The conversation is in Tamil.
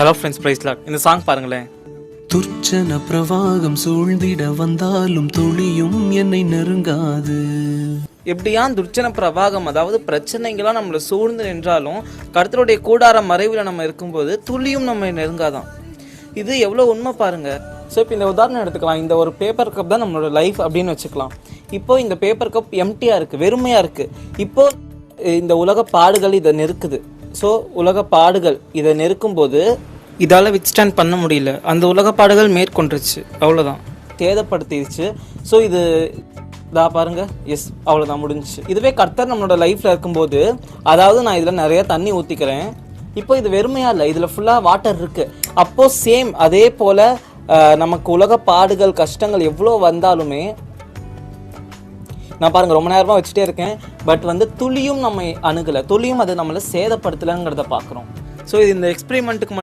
Hello friends, praise Lord. இந்த சாங் பாருங்களேன். துர்ச்சன பிரவாகம் சூழ்ந்திட வந்தாலும் துளியும் என்னை நெருங்காது. எப்படியான் துர்ச்சன பிரவாகம், அதாவது பிரச்சனைகளாம் நம்மளை சூழ்ந்து நின்றாலும் கர்த்தருடைய கூடார மறைவில் நம்ம இருக்கும்போது துளியும் நம்ம நெருங்காதான். இது எவ்வளோ உண்மை பாருங்க. ஸோ இப்போ இந்த உதாரணம் எடுத்துக்கலாம். இந்த ஒரு பேப்பர் கப் தான் நம்மளோட லைஃப் அப்படின்னு வச்சுக்கலாம். இப்போ இந்த பேப்பர் கப் எம்டியாக இருக்குது, வெறுமையாக இருக்குது. இப்போ இந்த உலக பாடுகள் இதை நெருக்குது. ஸோ உலக பாடுகள் இதை நெருக்கும்போது இதால் வித்ஸ்டாண்ட் பண்ண முடியல. அந்த உலக பாடுகள் மேற்கொண்டுருச்சு, அவ்வளோதான், சேதப்படுத்திடுச்சு. ஸோ இது பாருங்க, எஸ், அவ்வளோதான், முடிஞ்சிச்சு. இதுவே கர்த்தர் நம்மளோட லைஃப்பில் இருக்கும்போது, அதாவது நான் இதில் நிறைய தண்ணி ஊற்றிக்கிறேன், இப்போ இது வெறுமையாக இல்லை, இதில் ஃபுல்லாக வாட்டர் இருக்குது. அப்போது சேம் அதே போல் நமக்கு உலக பாடுகள் கஷ்டங்கள் எவ்வளோ வந்தாலுமே, நான் பாருங்கள் ரொம்ப நேரமாக வச்சுட்டே இருக்கேன், பட் துளியும் நம்ம அணுகலை, துளியும் அது நம்மளை சேதப்படுத்தலைங்கிறத பார்க்குறோம். ஸோ இது இந்த எக்ஸ்பெரிமெண்ட்டுக்கு